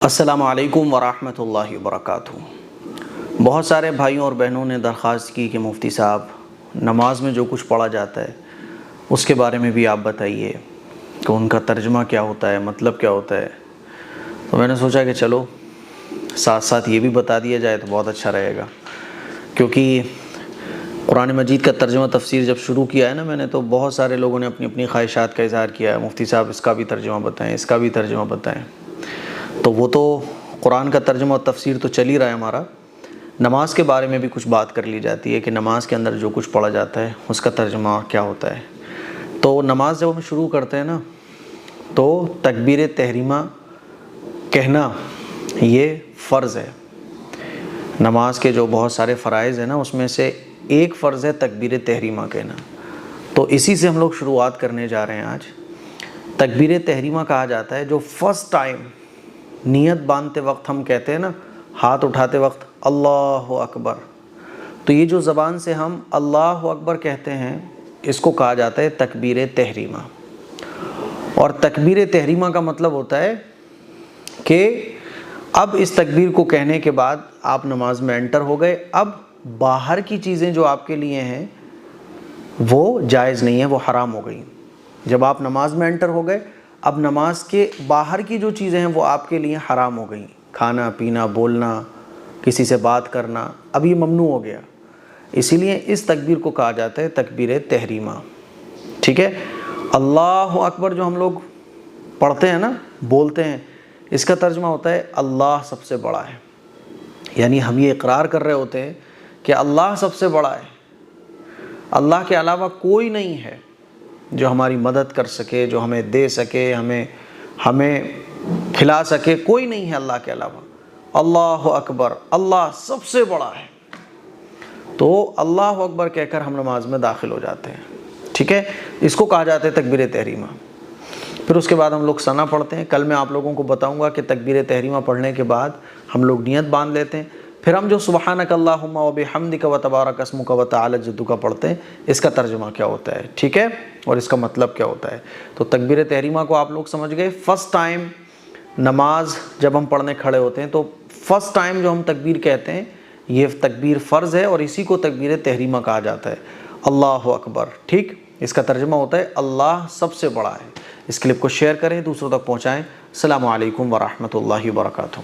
السلام علیکم ورحمۃ اللہ وبرکاتہ۔ بہت سارے بھائیوں اور بہنوں نے درخواست کی کہ مفتی صاحب نماز میں جو کچھ پڑھا جاتا ہے اس کے بارے میں بھی آپ بتائیے کہ ان کا ترجمہ کیا ہوتا ہے، مطلب کیا ہوتا ہے۔ تو میں نے سوچا کہ چلو ساتھ ساتھ یہ بھی بتا دیا جائے تو بہت اچھا رہے گا، کیونکہ قرآن مجید کا ترجمہ تفسیر جب شروع کیا ہے نا میں نے، تو بہت سارے لوگوں نے اپنی اپنی خواہشات کا اظہار کیا ہے، مفتی صاحب اس کا بھی ترجمہ بتائیں، اس کا بھی ترجمہ بتائیں۔ تو وہ تو قرآن کا ترجمہ اور تفسیر تو چل ہی رہا ہے ہمارا، نماز کے بارے میں بھی کچھ بات کر لی جاتی ہے کہ نماز کے اندر جو کچھ پڑھا جاتا ہے اس کا ترجمہ کیا ہوتا ہے۔ تو نماز جب ہم شروع کرتے ہیں نا تو تکبیر تحریمہ کہنا یہ فرض ہے۔ نماز کے جو بہت سارے فرائض ہیں نا اس میں سے ایک فرض ہے تکبیر تحریمہ کہنا، تو اسی سے ہم لوگ شروعات کرنے جا رہے ہیں آج۔ تکبیر تحریمہ کہا جاتا ہے جو فرسٹ ٹائم نیت باندھتے وقت ہم کہتے ہیں نا، ہاتھ اٹھاتے وقت اللہ اکبر، تو یہ جو زبان سے ہم اللہ اکبر کہتے ہیں اس کو کہا جاتا ہے تکبیر تحریمہ۔ اور تکبیر تحریمہ کا مطلب ہوتا ہے کہ اب اس تکبیر کو کہنے کے بعد آپ نماز میں انٹر ہو گئے، اب باہر کی چیزیں جو آپ کے لیے ہیں وہ جائز نہیں ہیں، وہ حرام ہو گئی۔ جب آپ نماز میں انٹر ہو گئے اب نماز کے باہر کی جو چیزیں ہیں وہ آپ کے لیے حرام ہو گئیں، کھانا پینا، بولنا، کسی سے بات کرنا، اب یہ ممنوع ہو گیا۔ اسی لیے اس تکبیر کو کہا جاتا ہے تکبیر تحریمہ، ٹھیک ہے۔ اللہ اکبر جو ہم لوگ پڑھتے ہیں نا، بولتے ہیں، اس کا ترجمہ ہوتا ہے اللہ سب سے بڑا ہے، یعنی ہم یہ اقرار کر رہے ہوتے ہیں کہ اللہ سب سے بڑا ہے، اللہ کے علاوہ کوئی نہیں ہے جو ہماری مدد کر سکے، جو ہمیں دے سکے، ہمیں کھلا سکے، کوئی نہیں ہے اللہ کے علاوہ۔ اللہ اکبر، اللہ سب سے بڑا ہے، تو اللہ اکبر کہہ کر ہم نماز میں داخل ہو جاتے ہیں، ٹھیک ہے۔ اس کو کہا جاتا ہے تکبیر تحریمہ۔ پھر اس کے بعد ہم لوگ ثنا پڑھتے ہیں۔ کل میں آپ لوگوں کو بتاؤں گا کہ تکبیر تحریمہ پڑھنے کے بعد ہم لوگ نیت باندھ لیتے ہیں، پھر ہم جو سبحانک اللہم و بحمدک و تبارک اسمک و تعالی جدک پڑھتے ہیں، اس کا ترجمہ کیا ہوتا ہے، ٹھیک ہے، اور اس کا مطلب کیا ہوتا ہے۔ تو تکبیر تحریمہ کو آپ لوگ سمجھ گئے۔ فرسٹ ٹائم نماز جب ہم پڑھنے کھڑے ہوتے ہیں تو فرسٹ ٹائم جو ہم تکبیر کہتے ہیں یہ تکبیر فرض ہے، اور اسی کو تکبیر تحریمہ کہا جاتا ہے، اللہ اکبر، ٹھیک۔ اس کا ترجمہ ہوتا ہے اللہ سب سے بڑا ہے۔ اس کلپ کو شیئر کریں، دوسروں تک پہنچائیں۔ السلام علیکم ورحمۃ اللہ وبرکاتہ۔